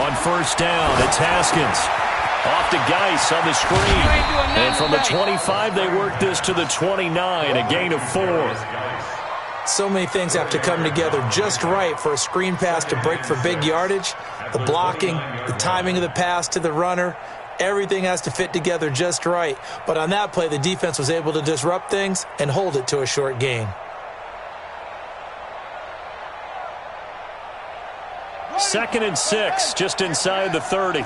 On first down, it's Haskins. Off to Geis on the screen. And from the 25, they work this to the 29, a gain of 4. So many things have to come together just right for a screen pass to break for big yardage. The blocking, the timing of the pass to the runner, everything has to fit together just right. But on that play, the defense was able to disrupt things and hold it to a short gain. Second and 6, just inside the 30.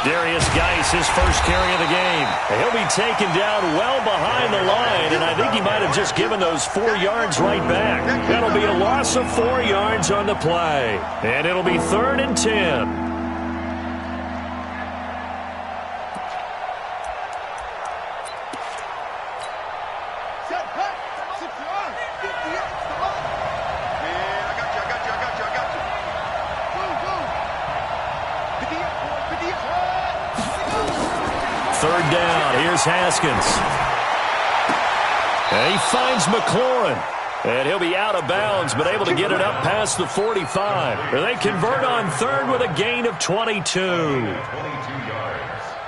Darius Geis, his first carry of the game. He'll be taken down well behind the line, and I think he might have just given those 4 yards right back. That'll be a loss of 4 yards on the play, and it'll be 3rd and 10. Third down, here's Haskins. And he finds McLaurin. And he'll be out of bounds, but able to get it up past the 45. They convert on third with a gain of 22.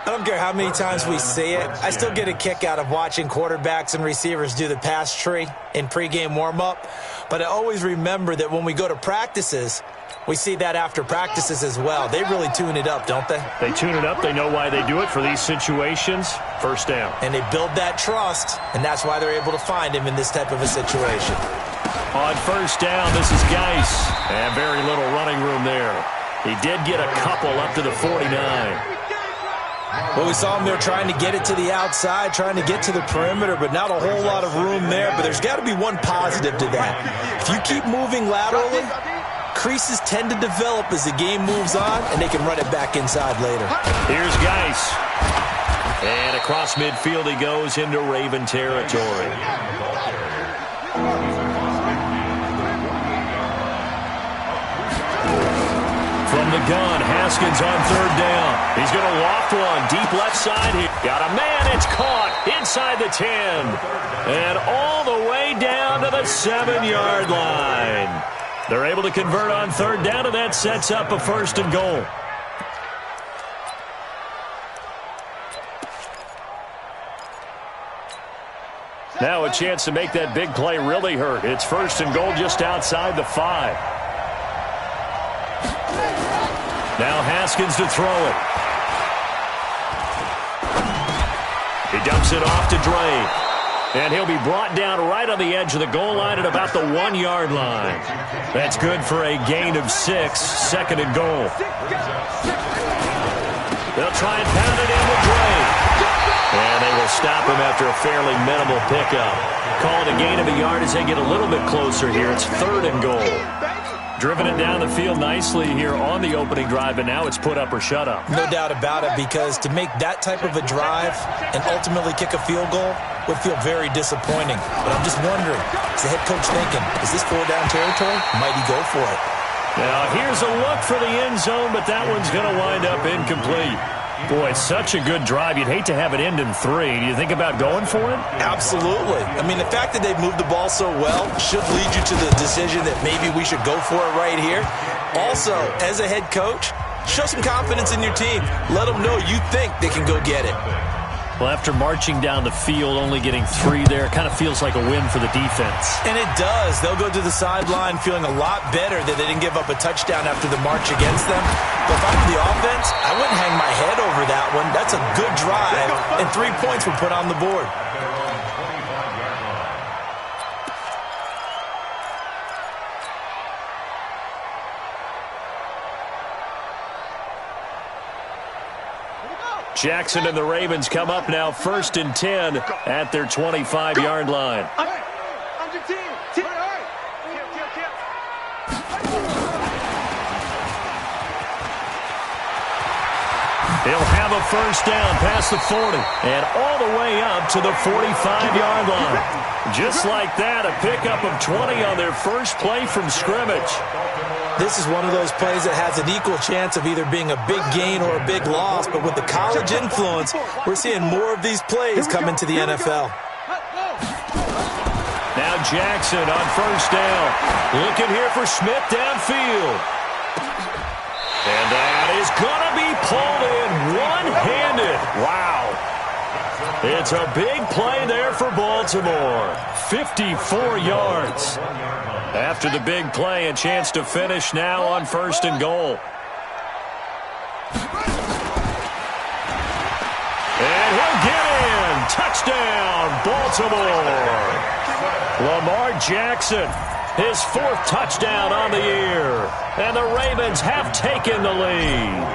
I don't care how many times we see it. I still get a kick out of watching quarterbacks and receivers do the pass tree in pregame warm-up. But I always remember that when we go to practices, we see that after practices as well. They really tune it up, don't they? They tune it up. They know why they do it for these situations. First down. And they build that trust, and that's why they're able to find him in this type of a situation. On first down, this is Geis. And very little running room there. He did get a couple up to the 49. Well, we saw him there trying to get it to the outside, trying to get to the perimeter, but not a whole lot of room there. But there's got to be one positive to that. If you keep moving laterally, creases tend to develop as the game moves on, and they can run it back inside later. Here's Geis. And across midfield he goes into Raven territory. From the gun, Haskins on third down. He's going to loft one deep left side here. Got a man, it's caught inside the 10. And all the way down to the 7-yard line. They're able to convert on third down, and that sets up a 1st and goal. Now a chance to make that big play really hurt. It's 1st and goal just outside the 5. Now Haskins to throw it. He dumps it off to Dre. And he'll be brought down right on the edge of the goal line at about the 1-yard line. That's good for a gain of 6, 2nd and goal. They'll try and pound it in with Dre. And they will stop him after a fairly minimal pickup. Call it a gain of a yard as they get a little bit closer here. It's 3rd and goal. Driven it down the field nicely here on the opening drive, and now it's put up or shut up. No doubt about it, because to make that type of a drive and ultimately kick a field goal would feel very disappointing. But I'm just wondering, is the head coach thinking, is this 4-down territory? Might he go for it? Now here's a look for the end zone, but that one's going to wind up incomplete. Boy, it's such a good drive. You'd hate to have it end in 3. Do you think about going for it? Absolutely. I mean, the fact that they've moved the ball so well should lead you to the decision that maybe we should go for it right here. Also, as a head coach, show some confidence in your team. Let them know you think they can go get it. Well, after marching down the field, only getting 3 there, it kind of feels like a win for the defense. And it does. They'll go to the sideline feeling a lot better that they didn't give up a touchdown after the march against them. But if I'm the offense, I wouldn't hang my head over that one. That's a good drive, and 3 points were put on the board. Jackson and the Ravens come up now 1st and 10 at their 25-yard line. He'll have a first down past the 40 and all the way up to the 45-yard line. Just like that, a pickup of 20 on their first play from scrimmage. This is one of those plays that has an equal chance of either being a big gain or a big loss, but with the college influence, we're seeing more of these plays come into the NFL. Now Jackson on first down. Looking here for Smith downfield. And that is going to be pulled in one-handed. Wow. It's a big play there for Baltimore. 54 yards. After the big play, a chance to finish now on first and goal. And he'll get in. Touchdown, Baltimore. Lamar Jackson, his 4th touchdown on the year. And the Ravens have taken the lead.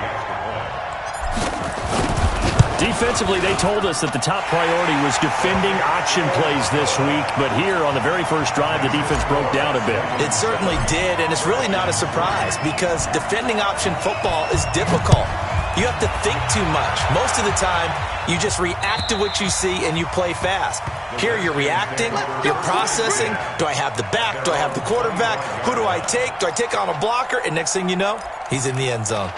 Defensively, they told us that the top priority was defending option plays this week. But here on the very first drive, the defense broke down a bit. It certainly did, and it's really not a surprise because defending option football is difficult. You have to think too much. Most of the time, you just react to what you see and you play fast. Here, you're reacting, you're processing. Do I have the back? Do I have the quarterback? Who do I take? Do I take on a blocker? And next thing you know, he's in the end zone.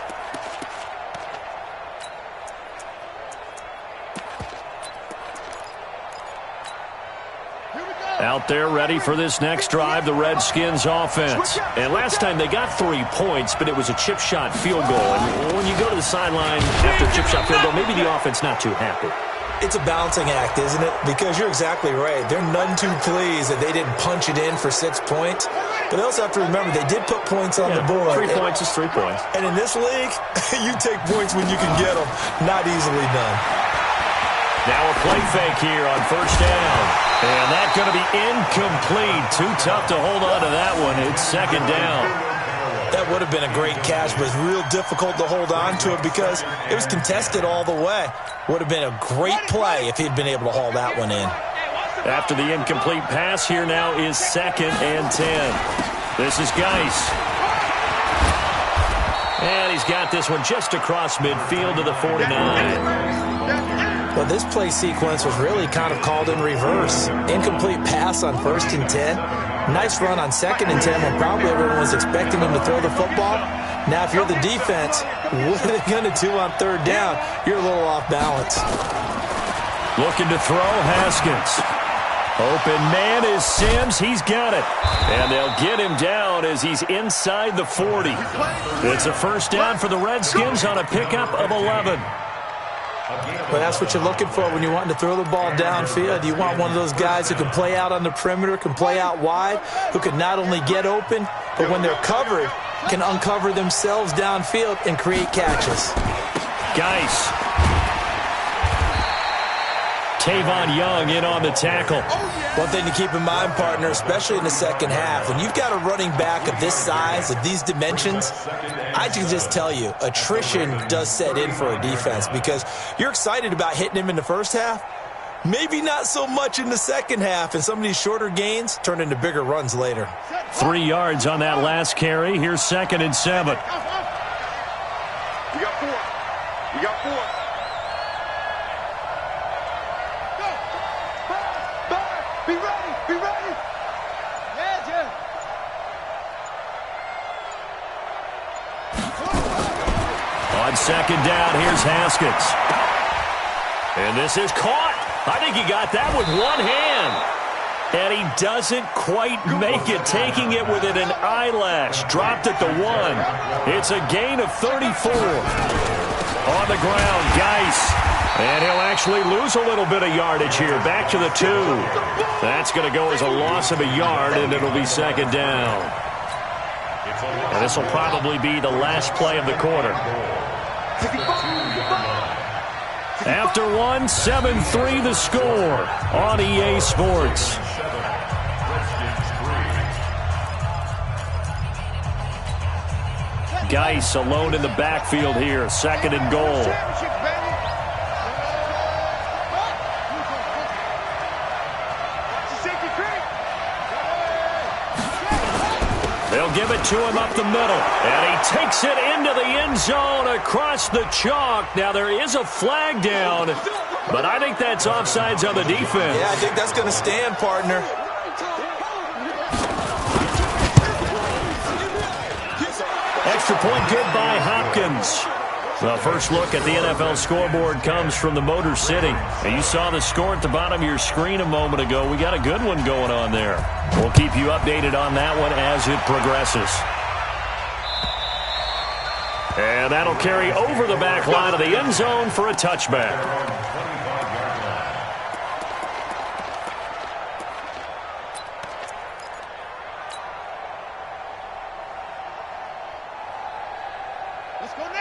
Out there ready for this next drive, the Redskins offense. And last time they got 3 points, but it was a chip shot field goal. And when you go to the sideline after a chip shot field goal, maybe the offense not too happy. It's a balancing act, isn't it? Because you're exactly right. They're none too pleased that they didn't punch it in for 6 points. But they also have to remember they did put points on the board. 3 points is 3 points. And in this league, you take points when you can get them. Not easily done. Now a play fake here on first down. And that's going to be incomplete. Too tough to hold on to that one. It's second down. That would have been a great catch, but it's real difficult to hold on to it because it was contested all the way. Would have been a great play if he'd been able to haul that one in. After the incomplete pass, here now is 2nd and 10. This is Geis. And he's got this one just across midfield to the 49. Well, this play sequence was really kind of called in reverse. Incomplete pass on 1st and 10. Nice run on 2nd and 10 when probably everyone was expecting him to throw the football. Now, if you're the defense, what are they going to do on 3rd down? You're a little off balance. Looking to throw, Haskins. Open man is Sims. He's got it. And they'll get him down as he's inside the 40. It's a first down for the Redskins on a pickup of 11. Well, that's what you're looking for when you're wanting to throw the ball downfield. You want one of those guys who can play out on the perimeter, can play out wide, who can not only get open, but when they're covered, can uncover themselves downfield and create catches. Geis. Tavon Young in on the tackle. One thing to keep in mind, partner, especially in the second half, when you've got a running back of this size, of these dimensions, I can just tell you, attrition does set in for a defense because you're excited about hitting him in the first half. Maybe not so much in the second half, and some of these shorter gains turn into bigger runs later. 3 yards on that last carry. Here's 2nd and 7. We got 4. We got 4. Be ready! Be ready! Yeah, Jeff. On 2nd down, here's Haskins. And this is caught. I think he got that with one hand. And he doesn't quite make it, taking it within an eyelash. Dropped at the 1. It's a gain of 34. On the ground, Geis. And he'll actually lose a little bit of yardage here. Back to the 2. That's going to go as a loss of a yard, and it'll be 2nd down. And this will probably be the last play of the quarter. After 1, 7-3 the score on EA Sports. Geis alone in the backfield here. 2nd and goal. They'll give it to him up the middle. And he takes it into the end zone across the chalk. Now, there is a flag down, but I think that's offsides on the defense. Yeah, I think that's going to stand, partner. Extra point good by Hopkins. The first look at the NFL scoreboard comes from the Motor City. And you saw the score at the bottom of your screen a moment ago. We got a good one going on there. We'll keep you updated on that one as it progresses. And that'll carry over the back line of the end zone for a touchback.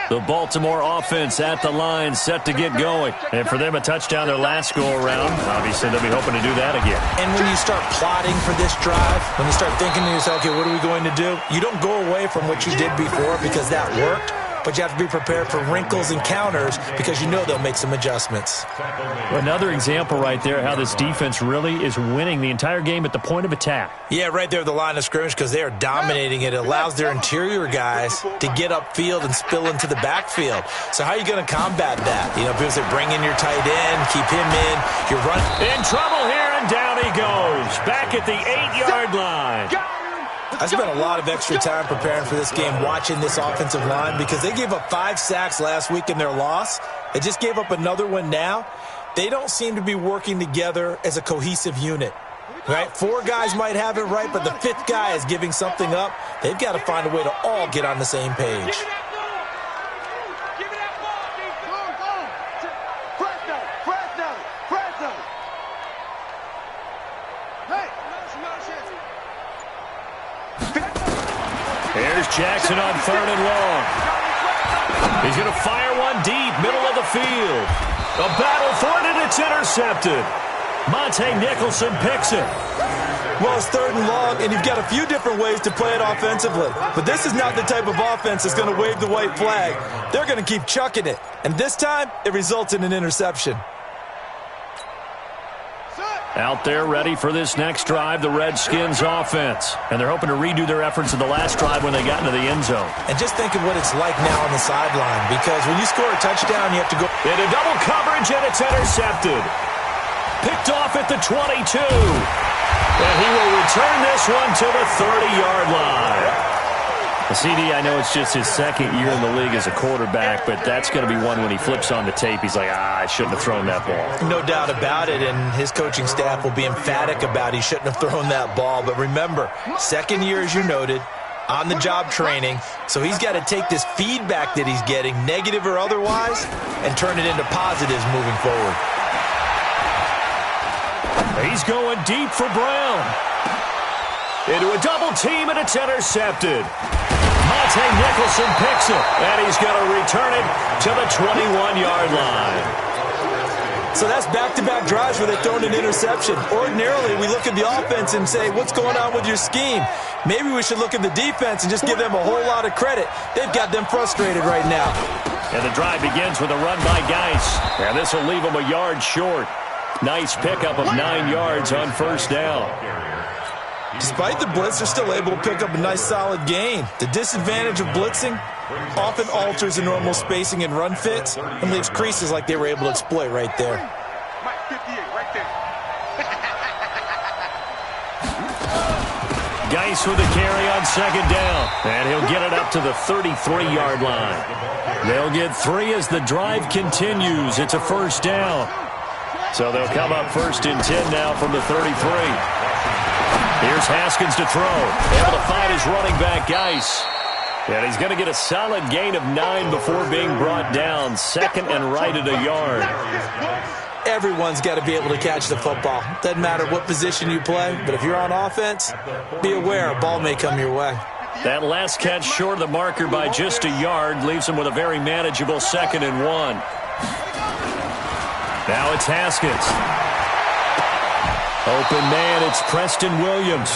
The Baltimore offense at the line, set to get going. And for them, a touchdown their last go-around. Obviously, they'll be hoping to do that again. And when you start plotting for this drive, when you start thinking to yourself, okay, what are we going to do? You don't go away from what you did before because that worked. But you have to be prepared for wrinkles and counters because you know they'll make some adjustments. Another example right there how this defense really is winning the entire game at the point of attack. Yeah, right there at the line of scrimmage because they are dominating it. It allows their interior guys to get upfield and spill into the backfield. So how are you going to combat that? You know, people say bring in your tight end, keep him in. You're running. In trouble here, and down he goes. Back at the 8-yard line. I spent a lot of extra time preparing for this game watching this offensive line because they gave up 5 sacks last week in their loss. They just gave up another one now. They don't seem to be working together as a cohesive unit. Right? 4 guys might have it right, but the 5th guy is giving something up. They've got to find a way to all get on the same page. Here's Jackson on 3rd and long. He's going to fire one deep, middle of the field. A battle for it, and it's intercepted. Monte Nicholson picks it. Well, it's 3rd and long, and you've got a few different ways to play it offensively. But this is not the type of offense that's going to wave the white flag. They're going to keep chucking it. And this time, it results in an interception. Out there ready for this next drive, the Redskins offense. And they're hoping to redo their efforts in the last drive when they got into the end zone. And just think of what it's like now on the sideline, because when you score a touchdown, you have to go into double coverage, and it's intercepted. Picked off at the 22. And he will return this one to the 30-yard line. CD, I know it's just his 2nd year in the league as a quarterback, but that's going to be one when he flips on the tape. He's like, I shouldn't have thrown that ball. No doubt about it, and his coaching staff will be emphatic about he shouldn't have thrown that ball. But remember, 2nd year, as you noted, on-the-job training, so he's got to take this feedback that he's getting, negative or otherwise, and turn it into positives moving forward. He's going deep for Brown. Into a double team, and it's intercepted. Monte Nicholson picks it, and he's going to return it to the 21-yard line. So that's back-to-back drives where they've thrown an interception. Ordinarily, we look at the offense and say, what's going on with your scheme? Maybe we should look at the defense and just give them a whole lot of credit. They've got them frustrated right now. And the drive begins with a run by Geis. And this will leave them a yard short. Nice pickup of 9 yards on 1st down. Despite the blitz, they're still able to pick up a nice solid gain. The disadvantage of blitzing often alters the normal spacing and run fits and leaves creases like they were able to exploit right there. Geis with a carry on 2nd down, and he'll get it up to the 33-yard line. They'll get 3 as the drive continues. It's a 1st down. So they'll come up 1st and 10 now from the 33. Here's Haskins to throw. Able to find his running back, Geis. And he's going to get a solid gain of 9 before being brought down. 2nd and right at a yard. Everyone's got to be able to catch the football. Doesn't matter what position you play, but if you're on offense, be aware a ball may come your way. That last catch short of the marker by just a yard leaves him with a very manageable 2nd and 1. Now it's Haskins. Open man, it's Preston Williams.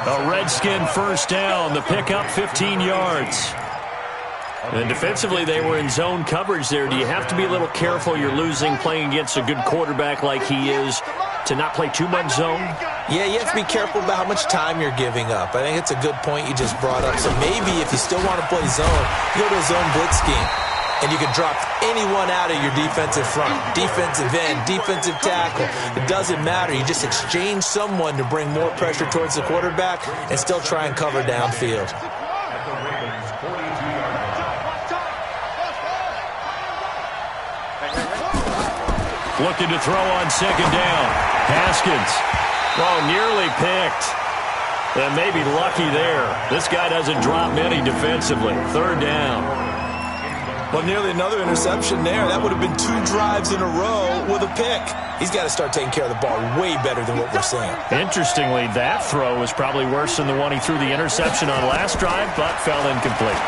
A Redskin 1st down, the pickup 15 yards. And defensively, they were in zone coverage there. Do you have to be a little careful you're losing playing against a good quarterback like he is to not play too much zone? Yeah, you have to be careful about how much time you're giving up. I think it's a good point you just brought up. So maybe if you still want to play zone, you go to a zone blitz scheme. And you can drop anyone out of your defensive front, defensive end, defensive tackle. It doesn't matter. You just exchange someone to bring more pressure towards the quarterback and still try and cover downfield. Looking to throw on second down. Haskins. Oh, nearly picked. And maybe lucky there. This guy doesn't drop many defensively. Third down. Well, nearly another interception there. That would have been 2 drives in a row with a pick. He's got to start taking care of the ball way better than what we're seeing. Interestingly, that throw was probably worse than the one he threw the interception on last drive, but fell incomplete.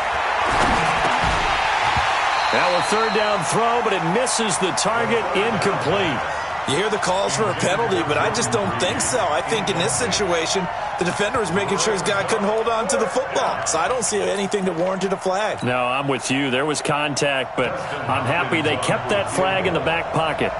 Now a third down throw, but it misses the target. Incomplete. You hear the calls for a penalty, but I just don't think so. I think in this situation, the defender was making sure his guy couldn't hold on to the football. So I don't see anything that warranted a flag. No, I'm with you. There was contact, but I'm happy they kept that flag in the back pocket.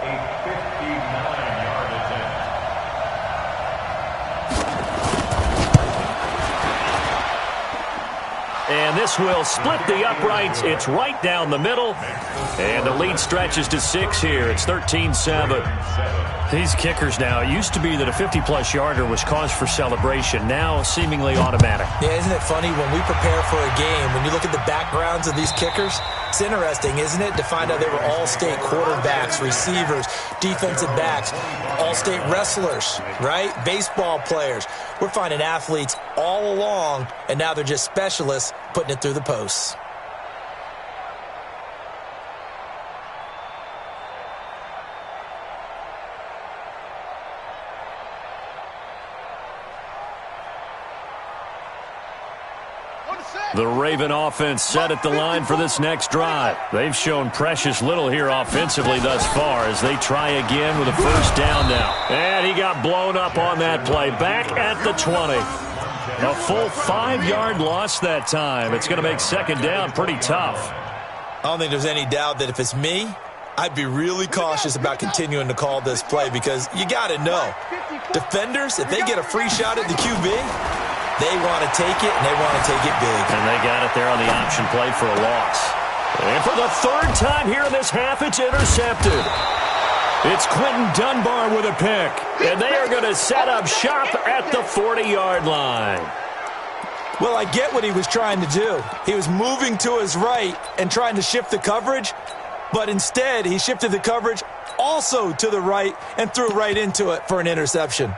And this will split the uprights. It's right down the middle. And the lead stretches to 6 here. It's 13-7. These kickers now, it used to be that a 50-plus yarder was cause for celebration. Now seemingly automatic. Yeah, isn't it funny when we prepare for a game, when you look at the backgrounds of these kickers, it's interesting, isn't it, to find out they were all-state quarterbacks, receivers, defensive backs, all-state wrestlers, right? Baseball players. We're finding athletes all along, and now they're just specialists putting it through the posts. The Raven offense set at the line for this next drive. They've shown precious little here offensively thus far as they try again with a first down now. And he got blown up on that play. Back at the 20. A full 5-yard loss that time. It's going to make second down pretty tough. I don't think there's any doubt that if it's me, I'd be really cautious about continuing to call this play because you got to know, defenders, if they get a free shot at the QB, they want to take it, and they want to take it big. And they got it there on the option play for a loss. And for the third time here in this half, it's intercepted. It's Quentin Dunbar with a pick. And they are going to set up shop at the 40-yard line. Well, I get what he was trying to do. He was moving to his right and trying to shift the coverage, but instead he shifted the coverage also to the right and threw right into it for an interception.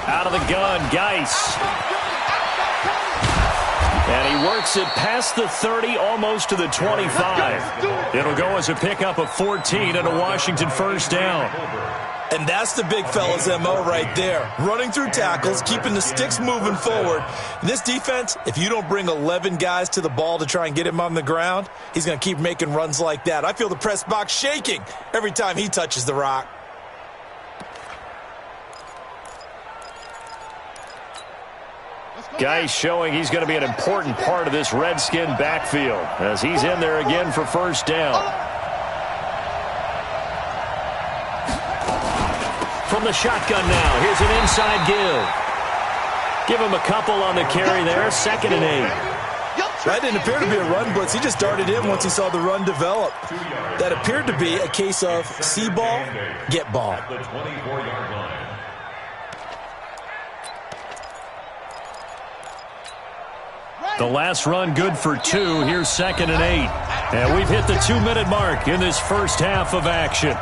Out of the gun, Geis. And he works it past the 30, almost to the 25. It'll go as a pickup of 14 and a Washington first down. And that's the big fella's MO right there. Running through tackles, keeping the sticks moving forward. And this defense, if you don't bring 11 guys to the ball to try and get him on the ground, he's going to keep making runs like that. I feel the press box shaking every time he touches the rock. Geis showing he's going to be an important part of this Redskin backfield as he's in there again for first down. From the shotgun now, here's an inside give. Give him a couple on the carry there, 2nd and 8. That didn't appear to be a run blitz. He just darted in once he saw the run develop. That appeared to be a case of see ball, get ball. The last run good for 2. Here's 2nd and 8. And we've hit the 2-minute mark in this first half of action.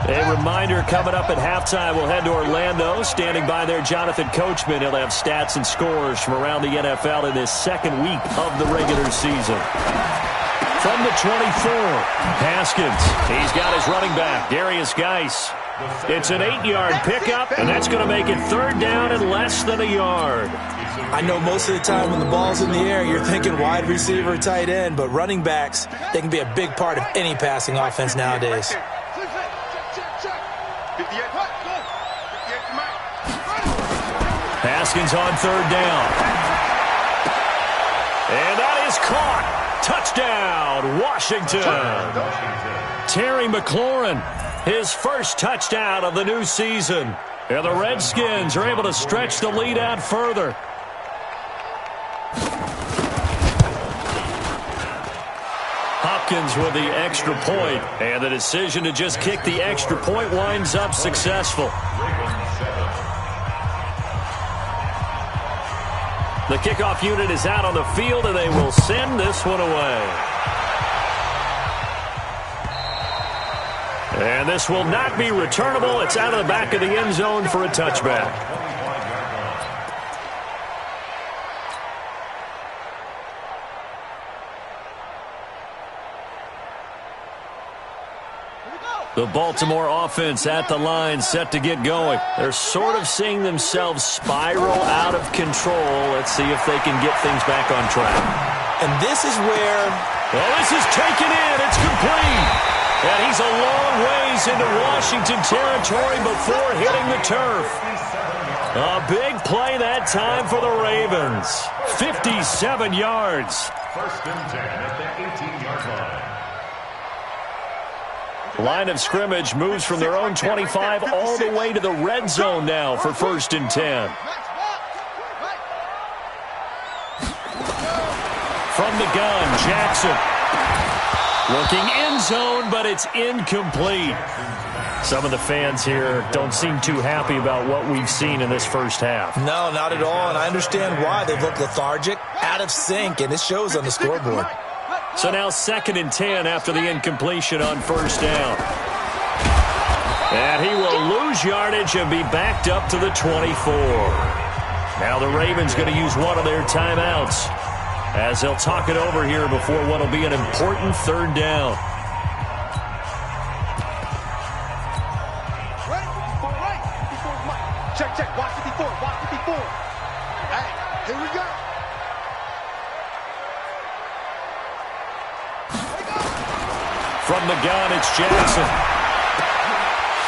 A reminder coming up at halftime, we'll head to Orlando. Standing by there, Jonathan Coachman. He'll have stats and scores from around the NFL in this second week of the regular season. From the 24, Haskins. He's got his running back, Darius Geis. It's an 8-yard pickup, and that's going to make it third down and less than a yard. I know most of the time when the ball's in the air, you're thinking wide receiver, tight end, but running backs, they can be a big part of any passing offense nowadays. Haskins on third down. And that is caught. Touchdown, Washington. Terry McLaurin, his first touchdown of the new season. And the Redskins are able to stretch the lead out further. Hopkins with the extra point, and the decision to just kick the extra point winds up successful. The kickoff unit is out on the field, and they will send this one away. And this will not be returnable. It's out of the back of the end zone for a touchback. The Baltimore offense at the line, set to get going. They're sort of seeing themselves spiral out of control. Let's see if they can get things back on track. And this is where... Well, this is taken in. It's complete. And he's a long ways into Washington territory before hitting the turf. A big play that time for the Ravens. 57 yards. First and 10 at the 18-yard line. Line of scrimmage moves from their own 25 all the way to the red zone now for first and 10. From the gun, Jackson. Looking end zone, but it's incomplete. Some of the fans here don't seem too happy about what we've seen in this first half. No, not at all, and I understand why. They've looked lethargic, out of sync, and it shows on the scoreboard. So now second and 10 after the incompletion on first down. And he will lose yardage and be backed up to the 24. Now the Ravens going to use one of their timeouts as they'll talk it over here before what will be an important third down. Check. Watch it before. Hey, here we go. From the gun, it's Jackson.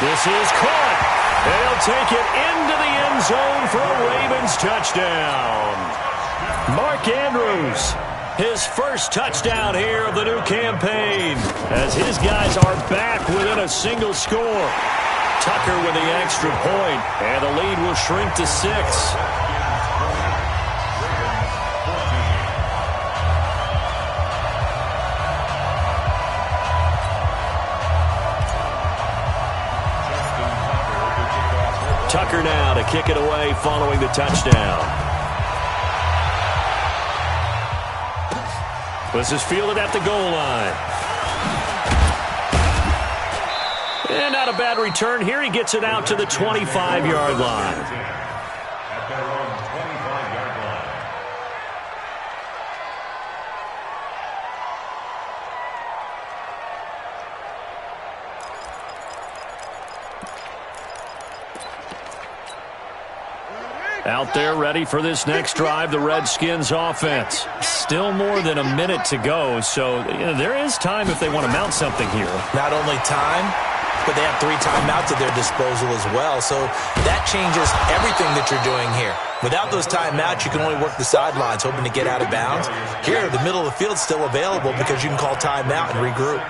This is caught. They'll take it into the end zone for a Ravens touchdown. Mark Andrews, his first touchdown here of the new campaign, as his guys are back within a single score. Tucker with the extra point, and the lead will shrink to 6. Tucker now to kick it away following the touchdown. This is fielded at the goal line. And not a bad return here. He gets it out to the 25-yard line. At their own 25-yard line. Out there ready for this next drive, the Redskins offense. Still more than a minute to go, so there is time if they want to mount something here. Not only time, but they have 3 timeouts at their disposal as well, so that changes everything that you're doing here. Without those timeouts, you can only work the sidelines, hoping to get out of bounds. Here, the middle of the field's still available because you can call timeout and regroup.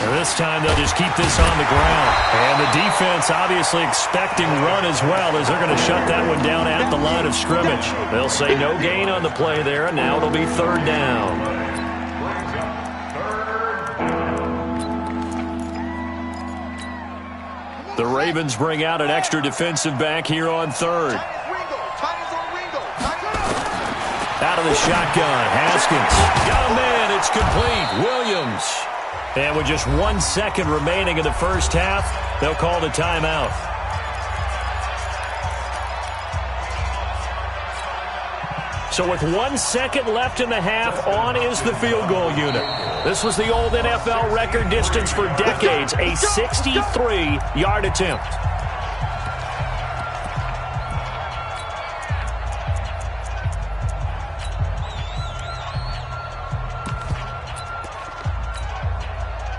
And this time they'll just keep this on the ground. And the defense obviously expecting run as well, as they're going to shut that one down at the line of scrimmage. They'll say no gain on the play there, and now it'll be third down. The Ravens bring out an extra defensive back here on third. Out of the shotgun, Haskins. Got a man, it's complete. Williams. And with just 1 second remaining in the first half, they'll call the timeout. So with 1 second left in the half, on is the field goal unit. This was the old NFL record distance for decades, a 63-yard attempt.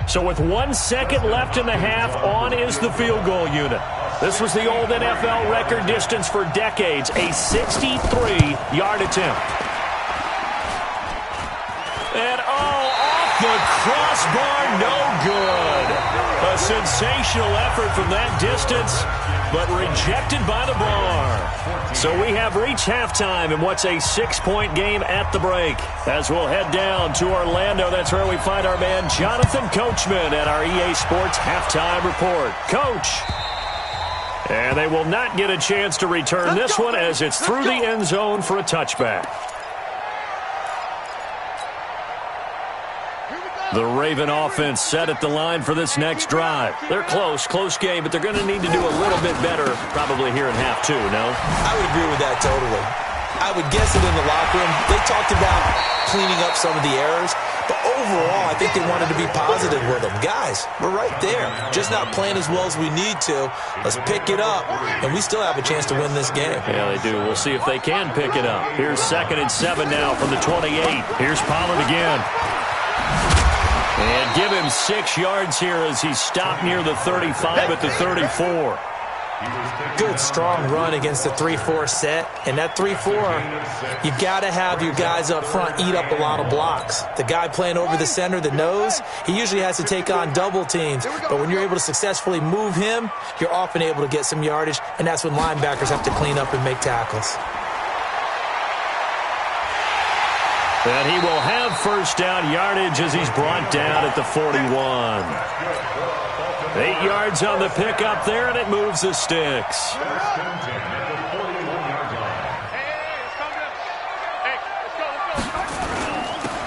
So with 1 second left in the half, on is the field goal unit. This was the old NFL record distance for decades, a 63-yard attempt. And, off the crossbar, no good. A sensational effort from that distance, but rejected by the bar. So we have reached halftime in what's a 6-point game at the break. As we'll head down to Orlando, that's where we find our man Jonathan Coachman at our EA Sports Halftime Report. Coach. And they will not get a chance to return this one as it's through the end zone for a touchback. The Raven offense set at the line for this next drive. They're close game, but they're going to need to do a little bit better probably here in half two, no? I would agree with that totally. I would guess it in the locker room. They talked about cleaning up some of the errors, but overall, I think they wanted to be positive with them. Guys, we're right there. Just not playing as well as we need to. Let's pick it up, and we still have a chance to win this game. Yeah, they do. We'll see if they can pick it up. Here's 2nd and 7 now from the 28. Here's Pollard again. And give him 6 yards here as he stopped near the 35 at the 34. Good, strong run against the 3-4 set. And that 3-4, you've got to have your guys up front eat up a lot of blocks. The guy playing over the center, the nose, he usually has to take on double teams. But when you're able to successfully move him, you're often able to get some yardage, and that's when linebackers have to clean up and make tackles. And he will have first down yardage as he's brought down at the 41. 8 yards on the pickup there, and it moves the sticks.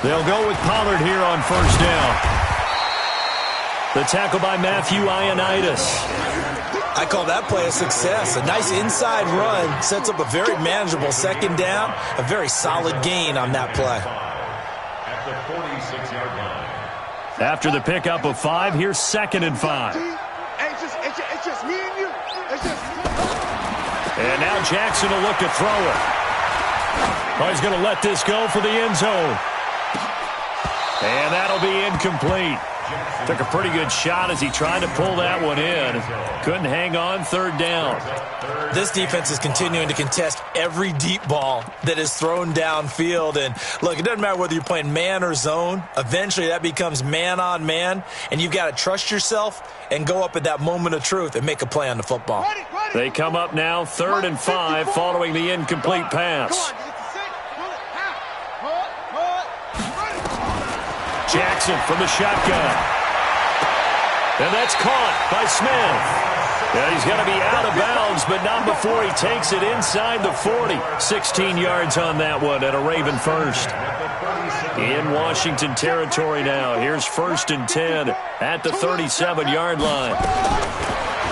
They'll go with Pollard here on first down. The tackle by Matthew Ioannidis. I call that play a success. A nice inside run sets up a very manageable 2nd down, a very solid gain on that play. At the 46-yard line. After the pickup of 5, here's 2nd and 5. It's just me and you. It's just me. And now Jackson will look to throw it. Oh, he's going to let this go for the end zone. And that'll be incomplete. Took a pretty good shot as he tried to pull that one in. Couldn't hang on, 3rd down. This defense is continuing to contest every deep ball that is thrown downfield. And, look, it doesn't matter whether you're playing man or zone. Eventually that becomes man on man, and you've got to trust yourself and go up at that moment of truth and make a play on the football. They come up now 3rd and 5 following the incomplete pass. Jackson from the shotgun. And that's caught by Smith. And he's going to be out of bounds, but not before he takes it inside the 40. 16 yards on that one and a Raven first. In Washington territory now. Here's 1st and 10 at the 37-yard line.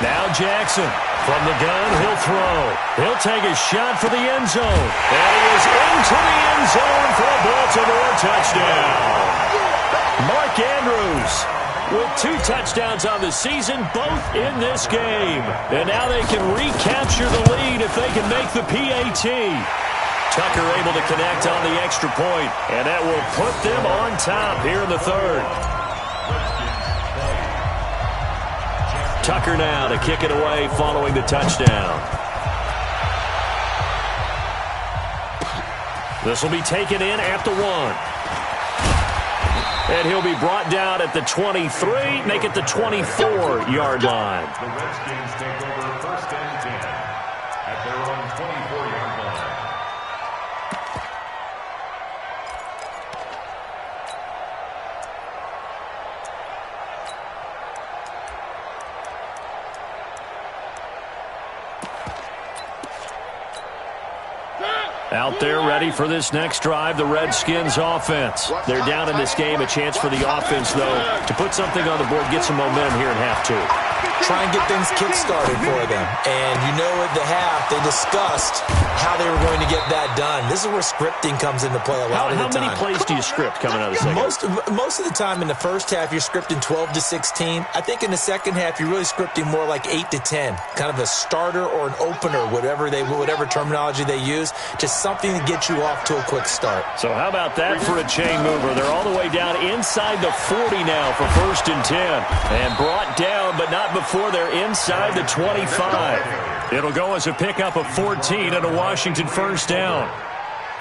Now Jackson from the gun. He'll throw. He'll take a shot for the end zone. And he is into the end zone for a Baltimore touchdown. Mark Andrews with 2 touchdowns on the season, both in this game. And now they can recapture the lead if they can make the PAT. Tucker able to connect on the extra point, and that will put them on top here in the 3rd. Tucker now to kick it away following the touchdown. This will be taken in at the 1. And he'll be brought down at the 23, make it the 24-yard line. The Redskins take over 1st and 10 at their own 24-yard line. Out there ready for this next drive, the Redskins offense. They're down in this game. A chance for the offense, though, to put something on the board, get some momentum here in half 2. Try and get things kick-started for them. And you know at the half, they discussed how they were going to get that done. This is where scripting comes into play a lot of the time. How many plays do you script coming out of the second? Most of the time in the first half, you're scripting 12 to 16. I think in the second half, you're really scripting more like 8 to 10. Kind of a starter or an opener, whatever terminology they use. Just something to get you off to a quick start. So how about that for a chain mover? They're all the way down inside the 40 now for 1st and 10. And brought down, but not before they're inside the 25. It'll go as a pickup of 14 and a Washington first down.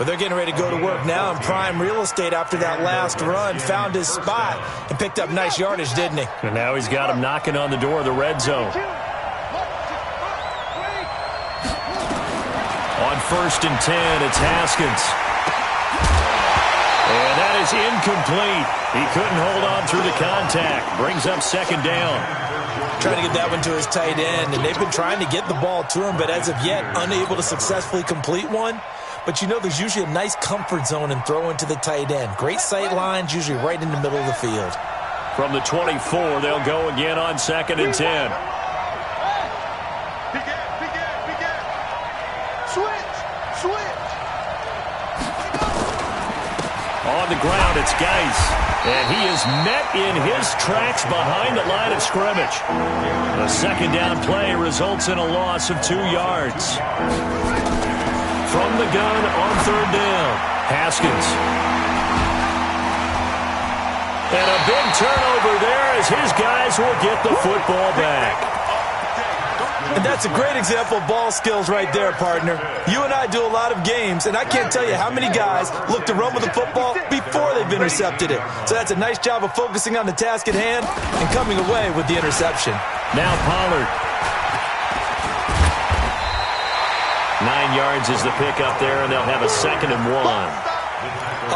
But they're getting ready to go to work now in prime real estate after that last run. Found his spot and picked up nice yardage, didn't he? And now he's got him knocking on the door of the red zone. On 1st and 10, it's Haskins. And that is incomplete. He couldn't hold on through the contact. Brings up 2nd down. Trying to get that one to his tight end, and they've been trying to get the ball to him, but as of yet, unable to successfully complete one. But you know there's usually a nice comfort zone in throwing to the tight end. Great sight lines, usually right in the middle of the field. From the 24, they'll go again on 2nd and 10. On the ground, it's Geis. And he is met in his tracks behind the line of scrimmage. The 2nd down play results in a loss of 2 yards. From the gun on 3rd down, Haskins. And a big turnover there as his guys will get the football back. And that's a great example of ball skills right there, partner. You and I do a lot of games, and I can't tell you how many guys look to run with the football before they've intercepted it. So that's a nice job of focusing on the task at hand and coming away with the interception. Now Pollard. 9 yards is the pickup there, and they'll have a 2nd and 1.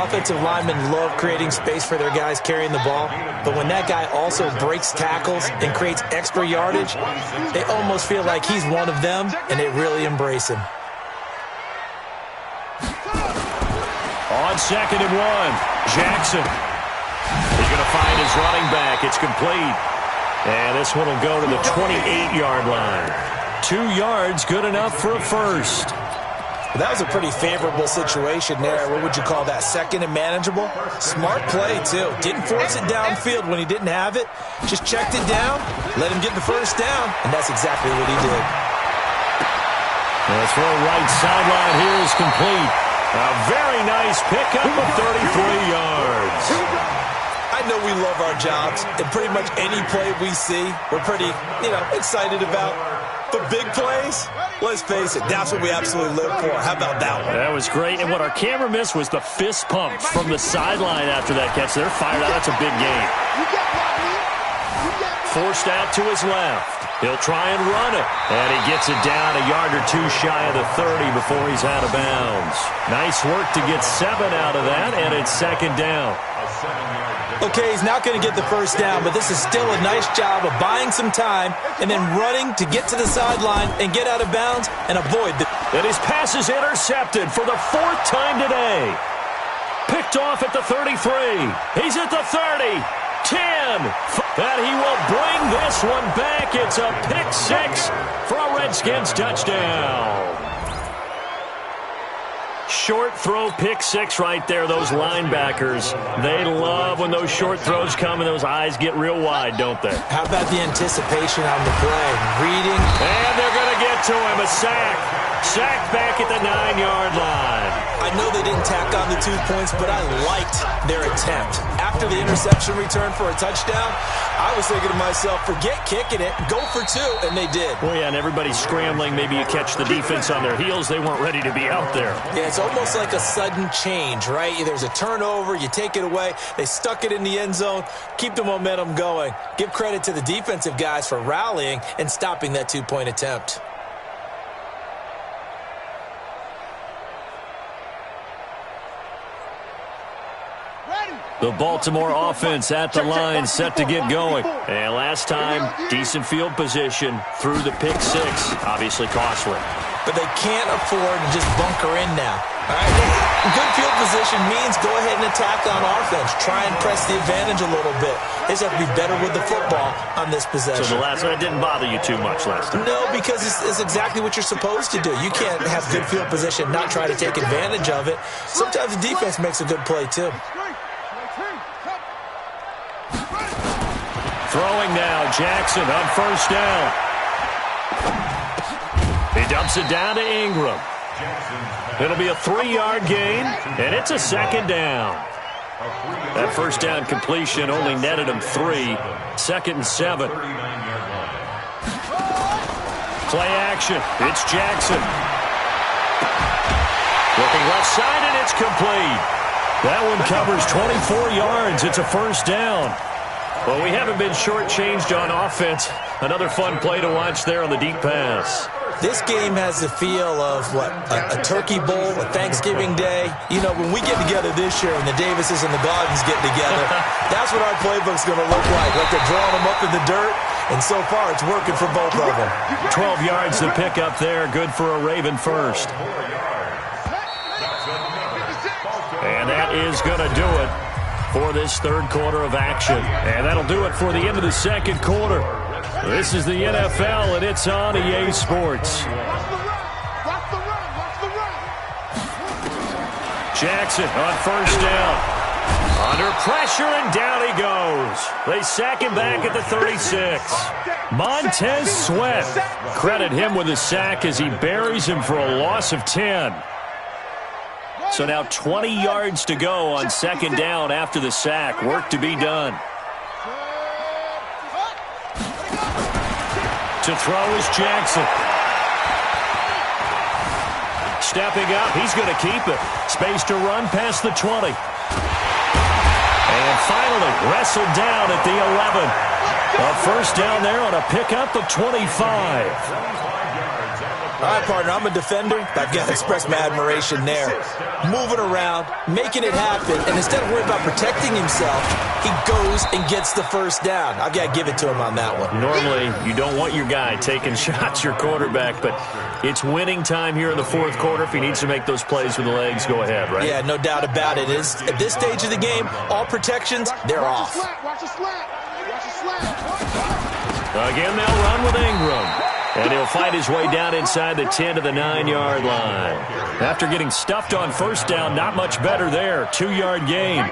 Offensive linemen love creating space for their guys carrying the ball, but when that guy also breaks tackles and creates extra yardage, they almost feel like he's one of them, and they really embrace him. On 2nd and 1, Jackson. He's going to find his running back. It's complete. And this one will go to the 28-yard line. 2 yards, good enough for a first. That was a pretty favorable situation there. What would you call that? 2nd and manageable? Smart play, too. Didn't force it downfield when he didn't have it. Just checked it down, let him get the first down, and that's exactly what he did. The throw right sideline here is complete. A very nice pickup of 33 yards. I know we love our jobs, and pretty much any play we see, we're pretty, excited about. But big plays, let's face it, that's what we absolutely live for. How about that one? That was great, and what our camera missed was the fist pump from the sideline after that catch. They're fired out. That's a big game. Forced out to his left. He'll try and run it, and he gets it down a yard or 2 shy of the 30 before he's out of bounds. Nice work to get 7 out of that, and it's 2nd down. Okay, he's not going to get the first down, but this is still a nice job of buying some time and then running to get to the sideline and get out of bounds and avoid the... And his pass is intercepted for the 4th time today. Picked off at the 33. He's at the 30. 10. And he will bring this one back. It's a pick 6 for a Redskins touchdown. Short throw, pick 6 right there. Those linebackers, they love when those short throws come and those eyes get real wide, don't they? How about the anticipation on the play? Reading. And they're going to get to him. A sack. Sack back at the 9-yard line. I know they didn't tack on the 2 points, but I liked their attempt. After the interception return for a touchdown, I was thinking to myself, forget kicking it, go for 2, and they did. Well, yeah, and everybody's scrambling. Maybe you catch the defense on their heels. They weren't ready to be out there. Yeah, it's almost like a sudden change, right? There's a turnover, you take it away, they stuck it in the end zone, keep the momentum going. Give credit to the defensive guys for rallying and stopping that 2-point attempt. The Baltimore offense at the line, set to get going. And last time, decent field position through the pick 6. Obviously costly. But they can't afford to just bunker in now. All right? Good field position means go ahead and attack on offense. Try and press the advantage a little bit. They just have to be better with the football on this possession. So the last one didn't bother you too much last time? No, because it's exactly what you're supposed to do. You can't have good field position, not try to take advantage of it. Sometimes the defense makes a good play, too. Throwing now, Jackson on 1st down. He dumps it down to Ingram. It'll be a 3-yard gain, and it's a 2nd down. That 1st down completion only netted him 3. 2nd and 7. Play action. It's Jackson. Looking left side, and it's complete. That one covers 24 yards. It's a first down. Well, we haven't been shortchanged on offense. Another fun play to watch there on the deep pass. This game has the feel of, a turkey bowl, a Thanksgiving day. You know, when we get together this year and the Davises and the Gardens get together, that's what our playbook's going to look like they're drawing them up in the dirt, and so far it's working for both of them. 12 yards to pick up there, good for a Raven first. And that is going to do it for this third quarter of action. And that'll do it for the end of the second quarter. This is the NFL, and it's on EA Sports. Jackson on first down. Under pressure, and down he goes. They sack him back at the 36. Montez Sweat. Credit him with a sack as he buries him for a loss of 10. So now 20 yards to go on second down after the sack. Work to be done. To throw is Jackson. Stepping up, he's going to keep it. Space to run past the 20. And finally wrestled down at the 11. A first down there on a pickup of 25. All right, partner, I'm a defender, but I've got to express my admiration there. Moving around, making it happen, and instead of worrying about protecting himself, he goes and gets the first down. I've got to give it to him on that one. Normally, you don't want your guy taking shots, your quarterback, but it's winning time here in the fourth quarter. If he needs to make those plays with the legs, go ahead, right? Yeah, no doubt about it. At this stage of the game, all protections, they're off. Watch the slap. Watch the slap. Again, they'll run with Ingram. And he'll fight his way down inside the 10 to the 9-yard line. After getting stuffed on first down, not much better there. 2-yard gain.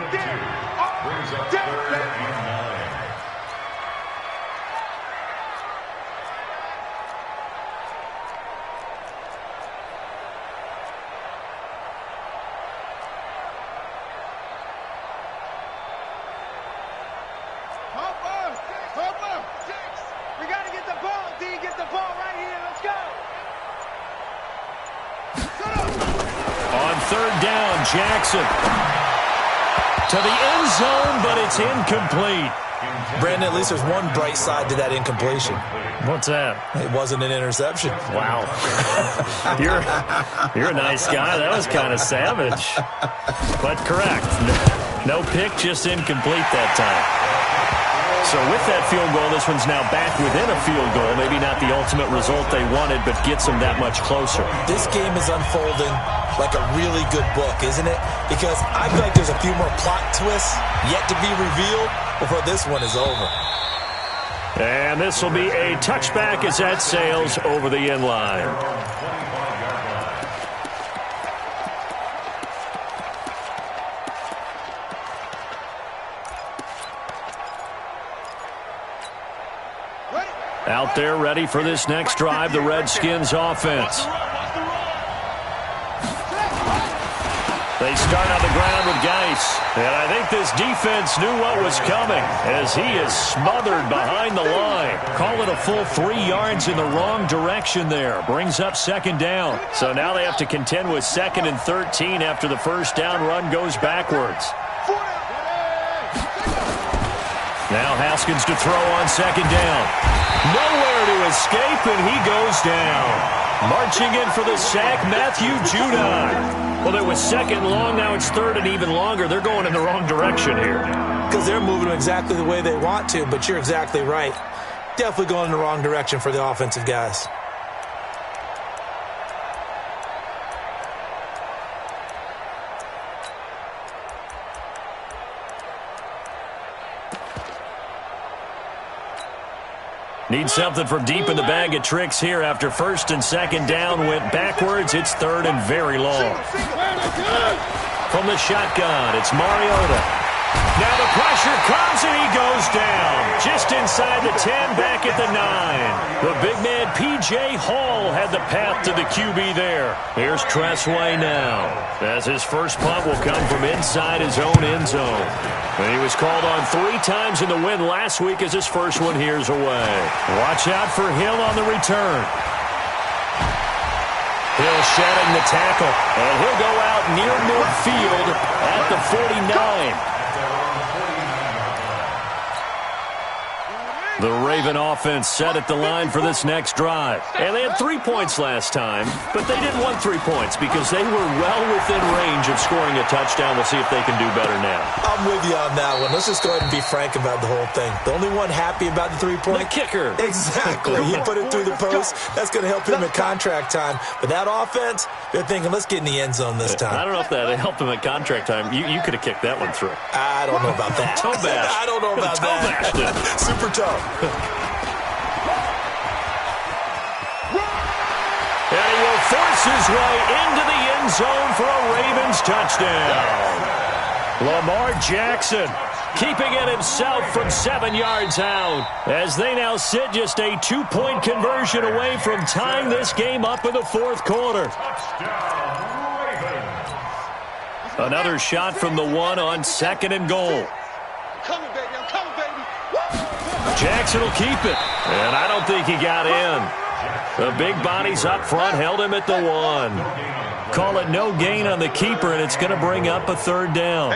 Jackson to the end zone, but it's incomplete. Brandon, at least there's one bright side to that incompletion. What's that? It wasn't an interception. Wow. You're a nice guy. That was kind of savage. But correct. No pick, just incomplete that time. So with that field goal, this one's now back within a field goal. Maybe not the ultimate result they wanted, but gets them that much closer. This game is unfolding like a really good book, isn't it? Because I feel like there's a few more plot twists yet to be revealed before this one is over. And this will be a touchback as that sails over the end line. Out there ready for this next drive, the Redskins offense. They start on the ground with Geis. And I think this defense knew what was coming as he is smothered behind the line. Call it a full 3 yards in the wrong direction there. Brings up second down. So now they have to contend with 2nd and 13 after the first down run goes backwards. Now Haskins to throw on second down. Nowhere to escape, and he goes down. Marching in for the sack, Matthew Judon. Well, it was 2nd long, now it's 3rd and even longer. They're going in the wrong direction here. Because they're moving exactly the way they want to, but you're exactly right. Definitely going in the wrong direction for the offensive guys. Need something from deep in the bag of tricks here after 1st and 2nd down went backwards. It's 3rd and very long. From the shotgun, it's Mariota. Now the pressure comes and he goes down. Just inside the 10, back at the 9. The big man P.J. Hall had the path to the QB there. Here's Tressway now, as his first punt will come from inside his own end zone. And he was called on 3 times in the win last week as his first one here's away. Watch out for Hill on the return. He'll shedding the tackle, and he'll go out near midfield at the 49. The Raven offense set at the line for this next drive. And they had 3 points last time, but they didn't want 3 points because they were well within range of scoring a touchdown. We'll see if they can do better now. I'm with you on that one. Let's just go ahead and be frank about the whole thing. The only one happy about the 3-point? The kicker. Exactly. He put it through the post. That's going to help him at contract time. But that offense, they're thinking, let's get in the end zone this time. I don't know if that helped him at contract time. You could have kicked that one through. I don't know about that. Toe bash. I don't know about that. Super tough. And he will force his way into the end zone for a Ravens touchdown. Lamar Jackson keeping it himself from 7 yards out as they now sit just a 2-point conversion away from tying this game up in the fourth quarter. Another shot from the one on 2nd and goal. Jackson will keep it, and I don't think he got in. The big bodies up front held him at the 1. Call it no gain on the keeper, and it's going to bring up a 3rd down.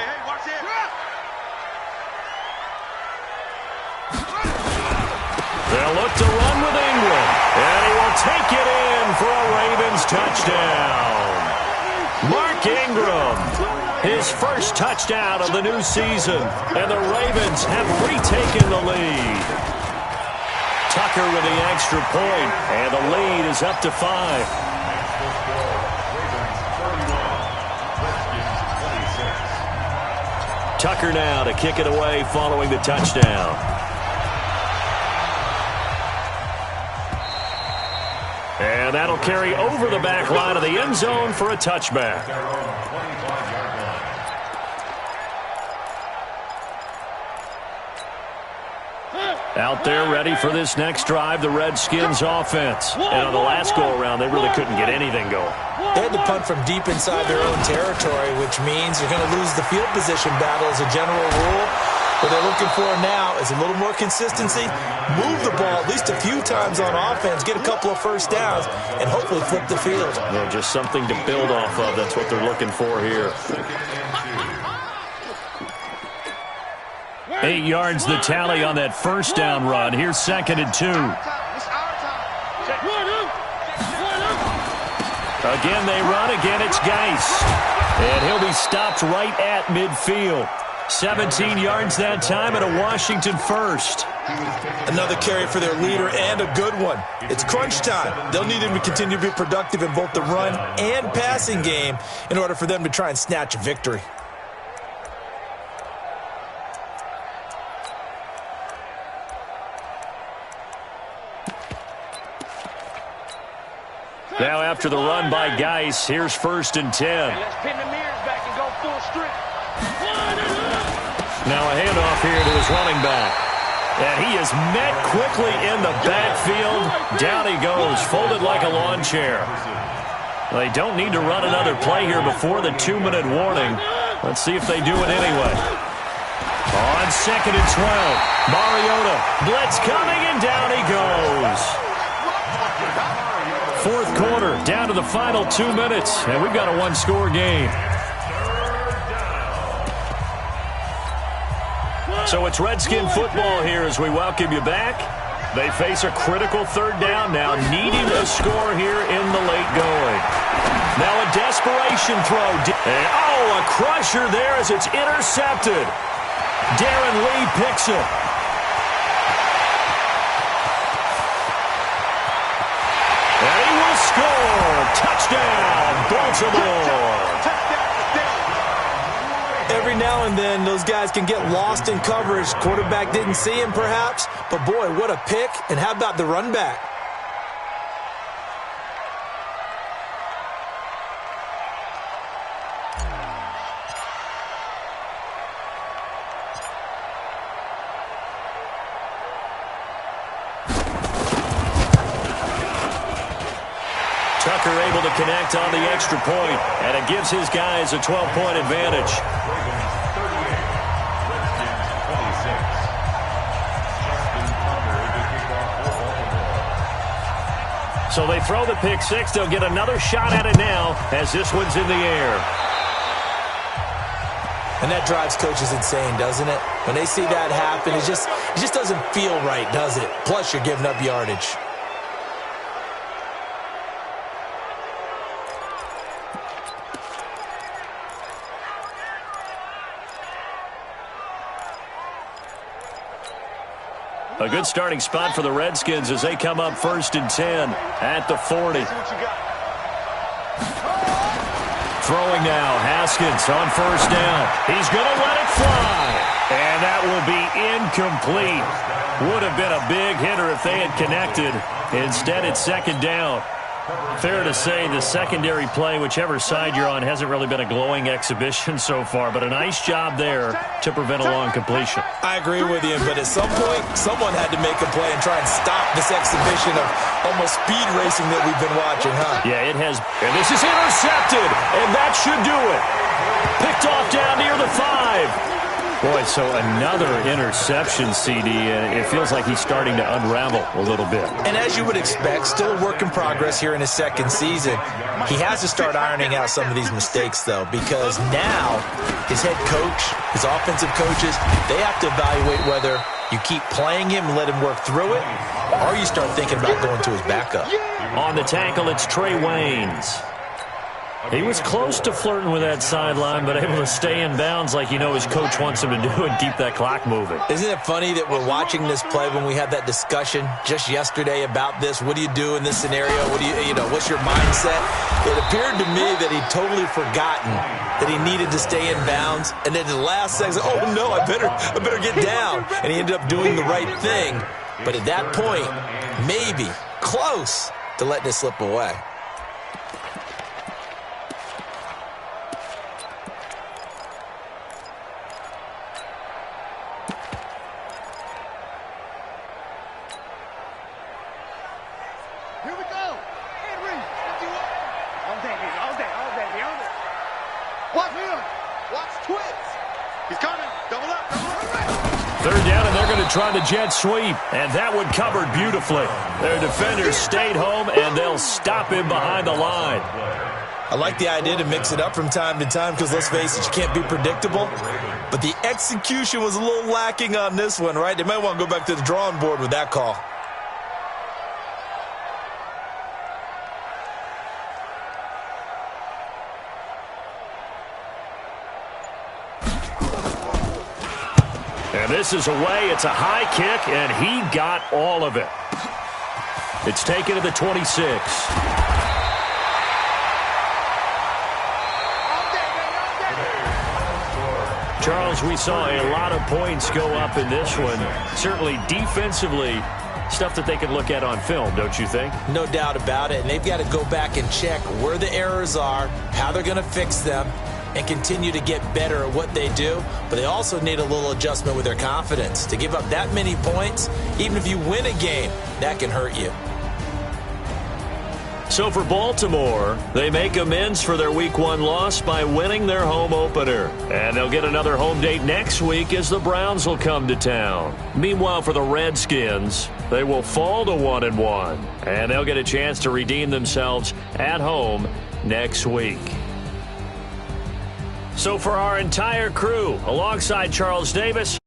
They'll look to run with England, and he will take it in for a Ravens touchdown. Mark Ingram, his first touchdown of the new season, and the Ravens have retaken the lead. Tucker with the extra point, and the lead is up to 5. Tucker now to kick it away following the touchdown. And that'll carry over the back line of the end zone for a touchback. Out there ready for this next drive, the Redskins offense. And on the last go-around, they really couldn't get anything going. They had to punt from deep inside their own territory, which means you're going to lose the field position battle as a general rule. What they're looking for now is a little more consistency, move the ball at least a few times on offense, get a couple of first downs, and hopefully flip the field. Yeah, just something to build off of. That's what they're looking for here. 8 yards the tally on that first down run. Here's 2nd and 2. Again, they run. Again, it's Geist. And he'll be stopped right at midfield. 17 yards that time and a Washington first. Another carry for their leader and a good one. It's crunch time. They'll need him to continue to be productive in both the run and passing game in order for them to try and snatch a victory. Now after the run by Geis, here's 1st and 10. Let's pin the mirrors back and go full strip. Now a handoff here to his running back. And he is met quickly in the backfield. Down he goes, folded like a lawn chair. They don't need to run another play here before the 2-minute warning. Let's see if they do it anyway. On 2nd and 12, Mariota, blitz coming, and down he goes. Fourth quarter, down to the final 2 minutes, and we've got a 1-score game. So it's Redskin football here as we welcome you back. They face a critical 3rd down now, needing a score here in the late going. Now a desperation throw. And, a crusher there as it's intercepted. Darren Lee picks it. And he will score. Touchdown, Baltimore. Every now and then, those guys can get lost in coverage. Quarterback didn't see him, perhaps. But, boy, what a pick. And how about the run back? Tucker able to connect on the extra point, and it gives his guys a 12-point advantage. So they throw the pick six. They'll get another shot at it now as this one's in the air. And that drives coaches insane, doesn't it? When they see that happen, it just doesn't feel right, does it? Plus, you're giving up yardage. A good starting spot for the Redskins as they come up 1st and 10 at the 40. Throwing now, Haskins on 1st down. He's going to let it fly. And that will be incomplete. Would have been a big hitter if they had connected. Instead, it's 2nd down. Fair to say the secondary play, whichever side you're on, hasn't really been a glowing exhibition so far, but a nice job there to prevent a long completion. I agree with you, but at some point, someone had to make a play and try and stop this exhibition of almost speed racing that we've been watching, huh? Yeah, it has. And this is intercepted, and that should do it. Picked off down near the 5. Boy, so another interception, CD, and it feels like he's starting to unravel a little bit. And as you would expect, still a work in progress here in his 2nd season. He has to start ironing out some of these mistakes, though, because now his head coach, his offensive coaches, they have to evaluate whether you keep playing him and let him work through it, or you start thinking about going to his backup. On the tackle, it's Trey Waynes. He was close to flirting with that sideline, but able to stay in bounds like you know his coach wants him to do and keep that clock moving. Isn't it funny that we're watching this play when we had that discussion just yesterday about this? What do you do in this scenario? What do you know, what's your mindset? It appeared to me that he'd totally forgotten that he needed to stay in bounds, and then the last second, oh no, I better get down. And he ended up doing the right thing. But at that point, maybe close to letting it slip away. Here we go. Henry, all day. Watch him. Watch Twitch. He's coming. Double up. 3rd down, and they're going to try the jet sweep. And that one covered beautifully. Their defenders stayed home, and they'll stop him behind the line. I like the idea to mix it up from time to time because, let's face it, you can't be predictable. But the execution was a little lacking on this one, right? They might want to go back to the drawing board with that call. And this is away. It's a high kick, and he got all of it. It's taken to the 26. Charles, we saw a lot of points go up in this one. Certainly defensively, stuff that they can look at on film, don't you think? No doubt about it. And they've got to go back and check where the errors are, how they're going to fix them, and continue to get better at what they do. But they also need a little adjustment with their confidence. To give up that many points, even if you win a game, that can hurt you. So for Baltimore, they make amends for their Week 1 loss by winning their home opener. And they'll get another home date next week as the Browns will come to town. Meanwhile, for the Redskins, they will fall to 1-1. And they'll get a chance to redeem themselves at home next week. So for our entire crew, alongside Charles Davis,